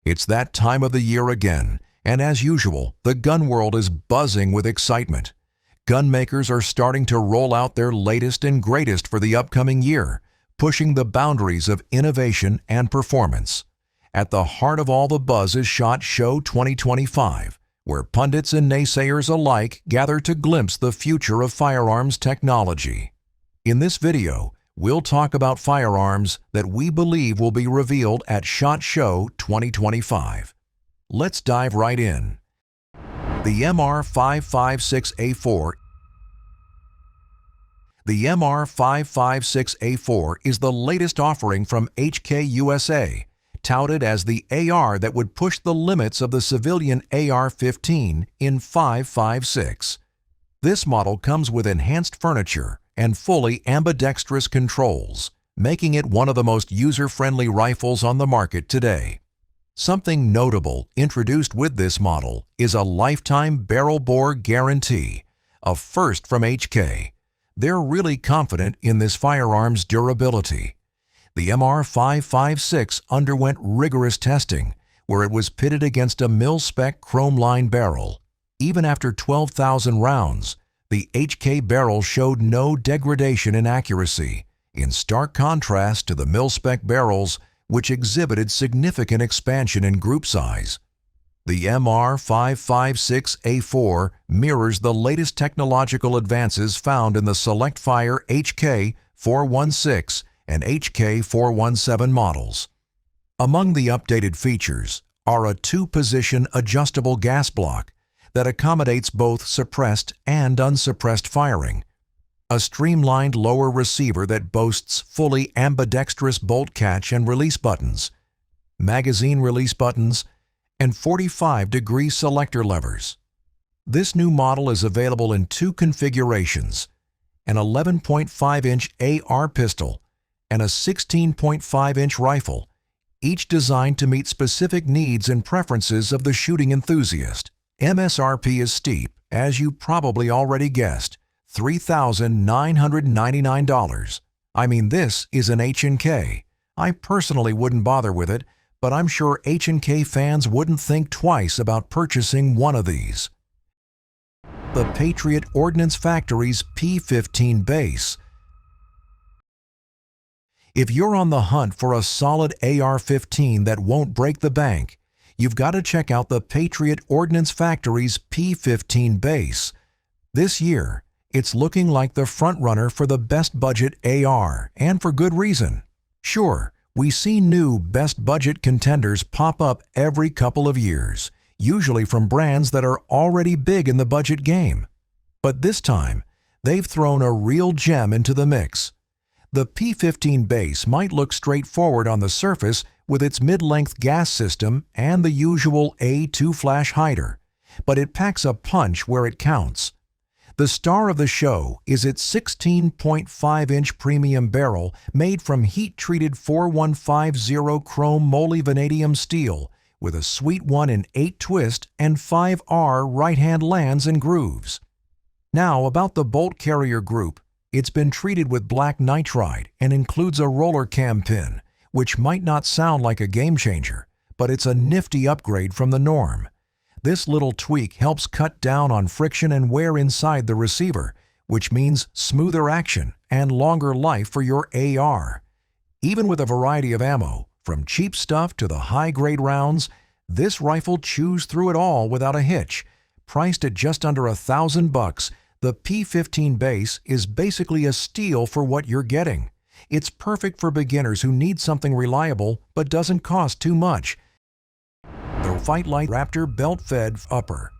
It's that time of the year again, and as usual, the gun world is buzzing with excitement. Gun makers are starting to roll out their latest and greatest for the upcoming year, pushing the boundaries of innovation and performance. At the heart of all the buzz is S.H.O.T Show 2025, where pundits and naysayers alike gather to glimpse the future of firearms technology. In this video, we'll talk about firearms that we believe will be revealed at S.H.O.T Show 2025. Let's dive right in. The MR556A4 The MR556A4 is the latest offering from HK USA, touted as the AR that would push the limits of the civilian AR-15 in 5.56. This model comes with enhanced furniture and fully ambidextrous controls, making it one of the most user-friendly rifles on the market today. Something notable introduced with this model is a lifetime barrel bore guarantee, a first from HK. They're really confident in this firearm's durability. The MR556 underwent rigorous testing, where it was pitted against a mil-spec chrome-lined barrel. Even after 12,000 rounds, the HK barrel showed no degradation in accuracy, in stark contrast to the mil-spec barrels, which exhibited significant expansion in group size. The MR556A4 mirrors the latest technological advances found in the SelectFire HK416 and HK417 models. Among the updated features are a two-position adjustable gas block that accommodates both suppressed and unsuppressed firing, a streamlined lower receiver that boasts fully ambidextrous bolt catch and release buttons, magazine release buttons, and 45-degree selector levers. This new model is available in two configurations, an 11.5-inch AR pistol and a 16.5-inch rifle, each designed to meet specific needs and preferences of the shooting enthusiast. MSRP is steep, as you probably already guessed, $3,999. I mean, this is an H&K. I personally wouldn't bother with it, but I'm sure H&K fans wouldn't think twice about purchasing one of these. The Patriot Ordnance Factory's P15 Base. If you're on the hunt for a solid AR-15 that won't break the bank, you've got to check out the Patriot Ordnance Factory's P15 Base. This year, it's looking like the frontrunner for the best budget AR, and for good reason. Sure, we see new best budget contenders pop up every couple of years, usually from brands that are already big in the budget game. But this time, they've thrown a real gem into the mix. The P15 Base might look straightforward on the surface with its mid-length gas system and the usual A2 flash hider, but it packs a punch where it counts. The star of the show is its 16.5-inch premium barrel made from heat-treated 4150 chrome molybdenum steel with a sweet 1-in-8 twist and 5R right-hand lands and grooves. Now, about the bolt carrier group, it's been treated with black nitride and includes a roller cam pin, which might not sound like a game changer, but it's a nifty upgrade from the norm. This little tweak helps cut down on friction and wear inside the receiver, which means smoother action and longer life for your AR. Even with a variety of ammo, from cheap stuff to the high-grade rounds, this rifle chews through it all without a hitch. Priced at just under $1,000, the P15 Base is basically a steal for what you're getting. It's perfect for beginners who need something reliable but doesn't cost too much. The Fightlight Raptor Belt-Fed Upper.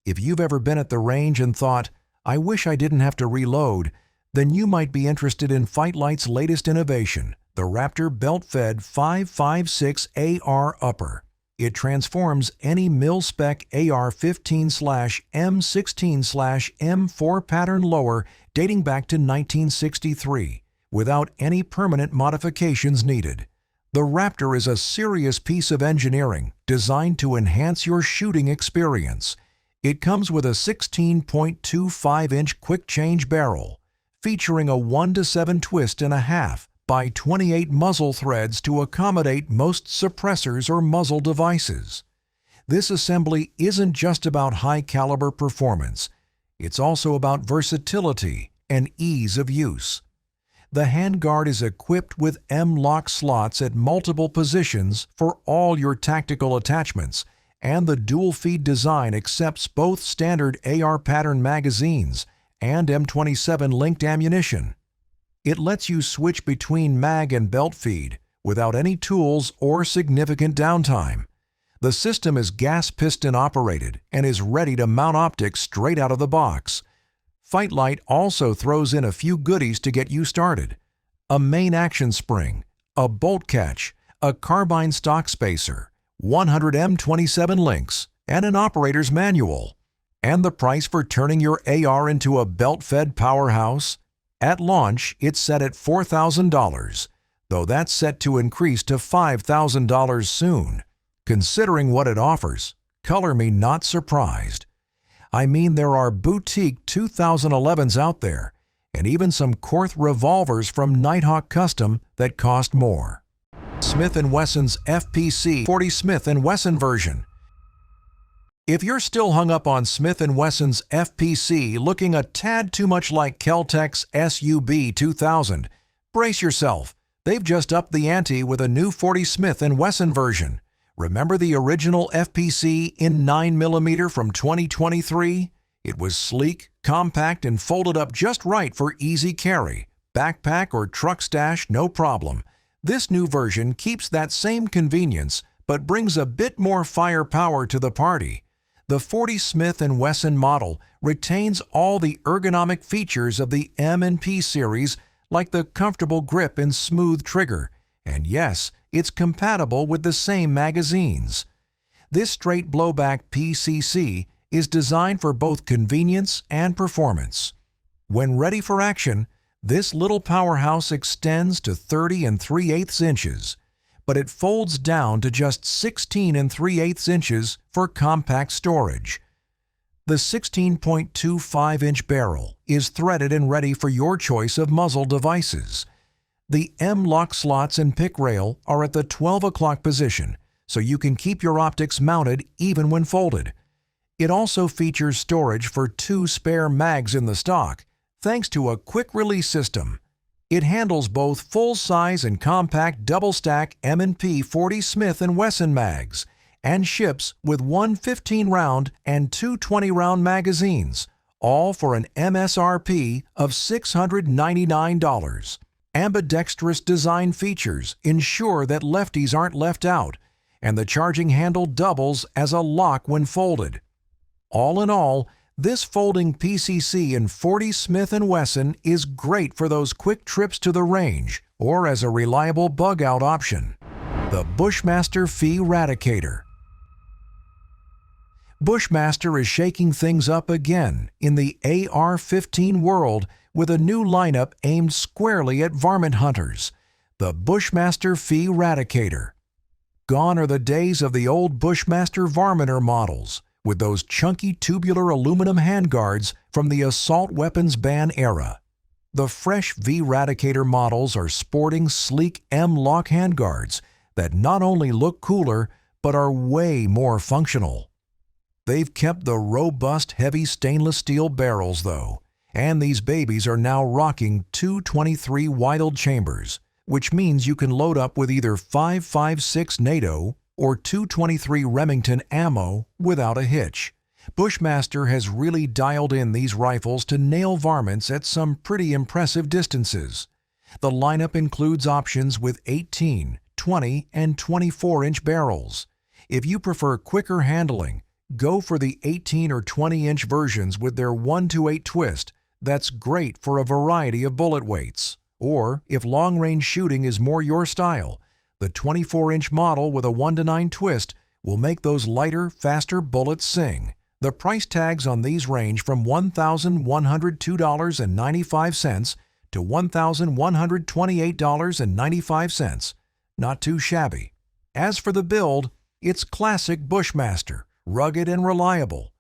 If you've ever been at the range and thought, I wish I didn't have to reload, then you might be interested in Fightlight's latest innovation, the Raptor Belt-Fed 5.56 AR Upper. It transforms any mil-spec AR-15/M16/M4 pattern lower dating back to 1963 without any permanent modifications needed. The Raptor is a serious piece of engineering designed to enhance your shooting experience. It comes with a 16.25-inch quick-change barrel, featuring a 1-to-7 twist and a half by 28 muzzle threads to accommodate most suppressors or muzzle devices. This assembly isn't just about high-caliber performance. It's also about versatility and ease of use. The handguard is equipped with M-lock slots at multiple positions for all your tactical attachments, and the dual-feed design accepts both standard AR pattern magazines and M27 linked ammunition. It lets you switch between mag and belt feed without any tools or significant downtime. The system is gas piston operated and is ready to mount optics straight out of the box. Fightlight also throws in a few goodies to get you started: a main action spring, a bolt catch, a carbine stock spacer, 100 M27 links, and an operator's manual. And the price for turning your AR into a belt-fed powerhouse? At launch, it's set at $4,000, though that's set to increase to $5,000 soon. Considering what it offers, color me not surprised. I mean, there are boutique 2011s out there, and even some Korth revolvers from Nighthawk Custom that cost more. Smith & Wesson's FPC 40 Smith & Wesson version. If you're still hung up on Smith & Wesson's FPC looking a tad too much like Kel-Tec's SUB 2000, brace yourself. They've just upped the ante with a new 40 Smith & Wesson version. Remember the original FPC in 9mm from 2023? It was sleek, compact, and folded up just right for easy carry. Backpack or truck stash, no problem. This new version keeps that same convenience, but brings a bit more firepower to the party. The 40 Smith & Wesson model retains all the ergonomic features of the M&P series, like the comfortable grip and smooth trigger. And yes, it's compatible with the same magazines. This straight blowback PCC is designed for both convenience and performance. When ready for action, this little powerhouse extends to 30 3/8 inches, but it folds down to just 16 3/8 inches for compact storage. The 16.25-inch barrel is threaded and ready for your choice of muzzle devices. The M-lock slots and pick rail are at the 12 o'clock position, so you can keep your optics mounted even when folded. It also features storage for 2 spare mags in the stock, thanks to a quick-release system. It handles both full-size and compact double-stack M&P 40 Smith & Wesson mags, and ships with 1 15-round and 2 20-round magazines, all for an MSRP of $699. Ambidextrous design features ensure that lefties aren't left out, and the charging handle doubles as a lock when folded. All in all, this folding PCC in 40 Smith & Wesson is great for those quick trips to the range or as a reliable bug-out option. The Bushmaster Fee-Radicator. Bushmaster is shaking things up again in the AR-15 world with a new lineup aimed squarely at varmint hunters, the Bushmaster Fee-Radicator. Gone are the days of the old Bushmaster varminter models, with those chunky tubular aluminum handguards from the assault weapons ban era. The fresh V-Radicator models are sporting sleek M-lock handguards that not only look cooler, but are way more functional. They've kept the robust, heavy stainless steel barrels, though, and these babies are now rocking 223 Weidel chambers, which means you can load up with either 5.56 NATO or 223 Remington ammo without a hitch. Bushmaster has really dialed in these rifles to nail varmints at some pretty impressive distances. The lineup includes options with 18, 20, and 24-inch barrels. If you prefer quicker handling, go for the 18 or 20-inch versions with their 1-8 twist. That's great for a variety of bullet weights. Or, if long-range shooting is more your style, the 24-inch model with a 1-9 twist will make those lighter, faster bullets sing. The price tags on these range from $1,102.95 to $1,128.95. Not too shabby. As for the build, it's classic Bushmaster, rugged and reliable.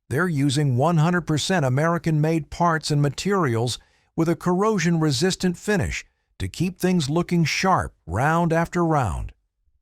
They're using 100% American-made parts and materials with a corrosion-resistant finish to keep things looking sharp round after round.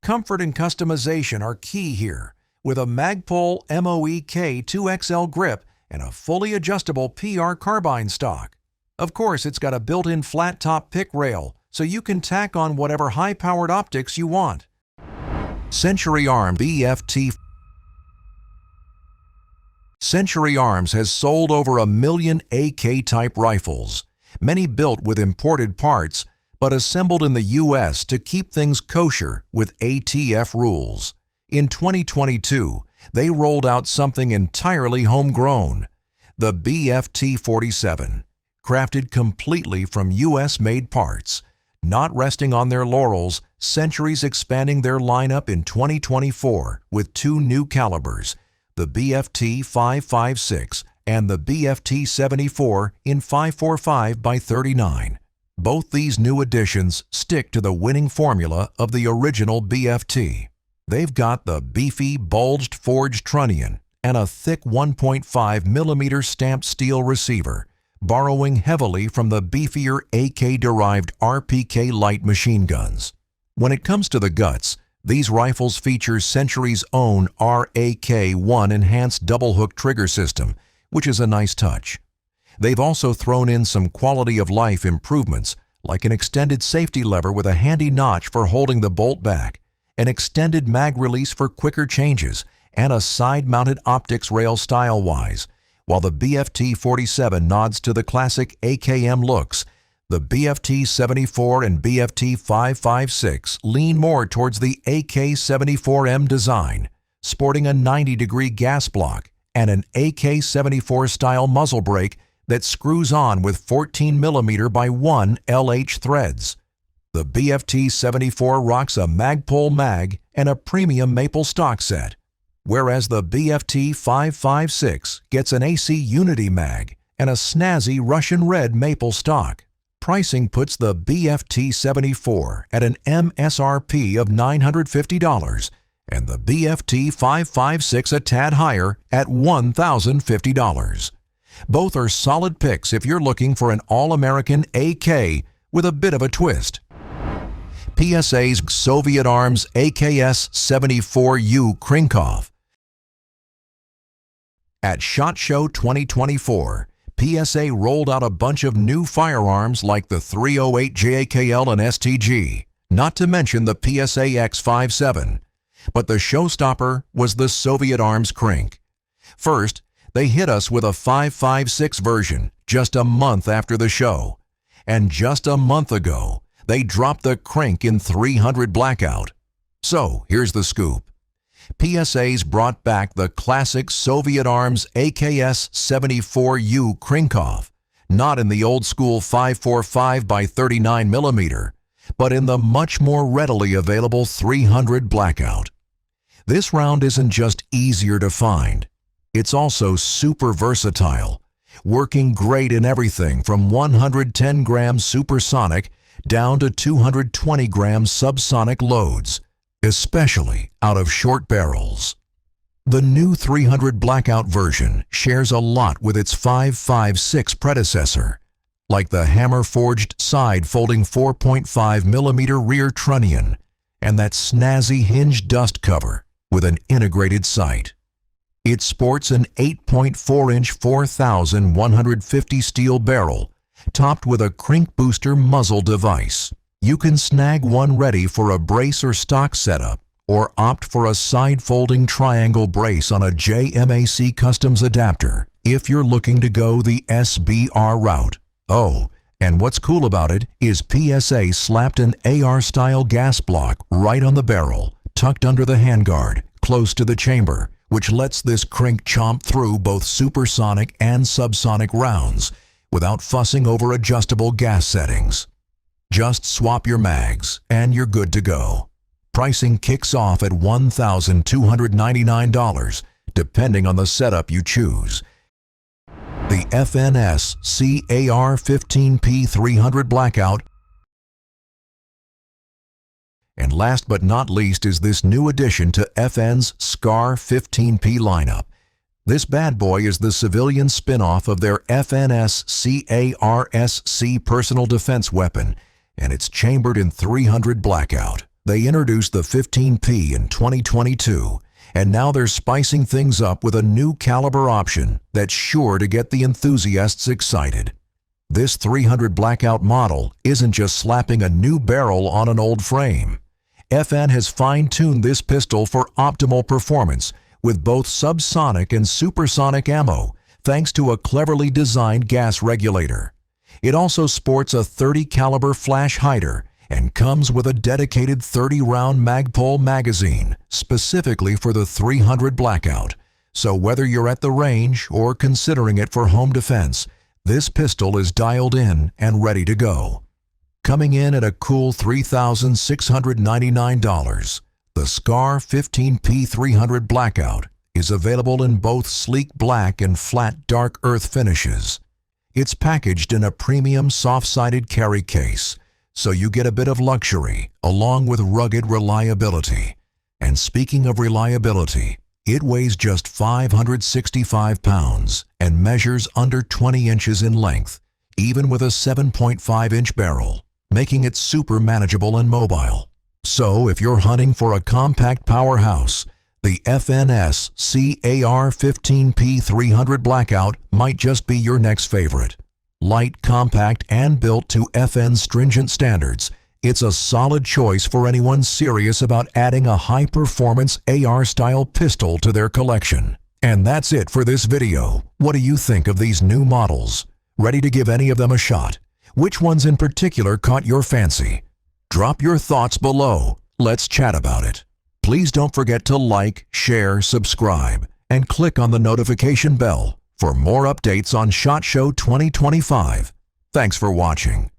Comfort and customization are key here, with a Magpul MOE-K 2XL grip and a fully adjustable PR carbine stock. Of course, it's got a built-in flat-top pick rail, so you can tack on whatever high-powered optics you want. Century Arms has sold over 1 million AK-type rifles, many built with imported parts, but assembled in the U.S. to keep things kosher with ATF rules. In 2022, they rolled out something entirely homegrown, the BFT-47, crafted completely from U.S.-made parts. Not resting on their laurels, Century's expanding their lineup in 2024 with 2 new calibers, the BFT-556 and the BFT-74 in 545x39. Both these new additions stick to the winning formula of the original BFT. They've got the beefy, bulged forged trunnion and a thick 1.5mm stamped steel receiver, borrowing heavily from the beefier AK-derived RPK light machine guns. When it comes to the guts, these rifles feature Century's own RAK-1 enhanced double-hook trigger system, which is a nice touch. They've also thrown in some quality-of-life improvements, like an extended safety lever with a handy notch for holding the bolt back, an extended mag release for quicker changes, and a side-mounted optics rail style-wise. While the BFT-47 nods to the classic AKM looks, the BFT-74 and BFT-556 lean more towards the AK-74M design, sporting a 90-degree gas block and an AK-74 style muzzle brake that screws on with 14mm by 1 LH threads. The BFT-74 rocks a Magpul mag and a premium maple stock set, whereas the BFT-556 gets an AC Unity mag and a snazzy Russian red maple stock. Pricing puts the BFT-74 at an MSRP of $950 and the BFT-556 a tad higher at $1,050. Both are solid picks if you're looking for an all-American AK with a bit of a twist. PSA's Soviet Arms AKS-74U Krinkov. At SHOT Show 2024, PSA rolled out a bunch of new firearms like the 308 JAKL and STG, not to mention the PSA X57. But the showstopper was the Soviet Arms Krink. First, they hit us with a 556 version just a month after the show. And just a month ago, they dropped the Krink in 300 blackout. So, here's the scoop. PSA's brought back the classic Soviet Arms AKS-74U Krinkov, not in the old-school 545x39mm, but in the much more readily available 300 blackout. This round isn't just easier to find, it's also super versatile, working great in everything from 110-gram supersonic down to 220-gram subsonic loads, especially out of short barrels. The new 300 blackout version shares a lot with its 556 predecessor, like the hammer-forged side-folding 4.5mm rear trunnion and that snazzy hinged dust cover with an integrated sight. It sports an 8.4-inch 4,150 steel barrel topped with a Krink booster muzzle device. You can snag one ready for a brace or stock setup, or opt for a side-folding triangle brace on a JMAC Customs adapter if you're looking to go the SBR route. Oh, and what's cool about it is PSA slapped an AR-style gas block right on the barrel, tucked under the handguard, close to the chamber, which lets this Krink chomp through both supersonic and subsonic rounds without fussing over adjustable gas settings. Just swap your mags and you're good to go. Pricing kicks off at $1,299, depending on the setup you choose. The FNS CAR-15P 300 Blackout. And last but not least is this new addition to FN's SCAR 15P lineup. This bad boy is the civilian spin-off of their FNS CARSC personal defense weapon and it's chambered in 300 blackout. They introduced the 15P in 2022, and now they're spicing things up with a new caliber option that's sure to get the enthusiasts excited. This 300 blackout model isn't just slapping a new barrel on an old frame. FN has fine-tuned this pistol for optimal performance with both subsonic and supersonic ammo, thanks to a cleverly designed gas regulator. It also sports a 30 caliber flash hider and comes with a dedicated 30-round Magpul magazine specifically for the 300 blackout. So whether you're at the range or considering it for home defense, this pistol is dialed in and ready to go. Coming in at a cool $3,699, the SCAR 15P 300 Blackout is available in both sleek black and flat dark earth finishes. It's packaged in a premium soft-sided carry case, so you get a bit of luxury along with rugged reliability. And speaking of reliability, it weighs just 565 pounds and measures under 20 inches in length, even with a 7.5-inch barrel, making it super manageable and mobile. So if you're hunting for a compact powerhouse, the FNS CAR 15P 300 Blackout might just be your next favorite. Light, compact, and built to FN's stringent standards, it's a solid choice for anyone serious about adding a high-performance AR-style pistol to their collection. And that's it for this video. What do you think of these new models? Ready to give any of them a shot? Which ones in particular caught your fancy? Drop your thoughts below. Let's chat about it. Please don't forget to like, share, subscribe, and click on the notification bell for more updates on SHOT Show 2025. Thanks for watching.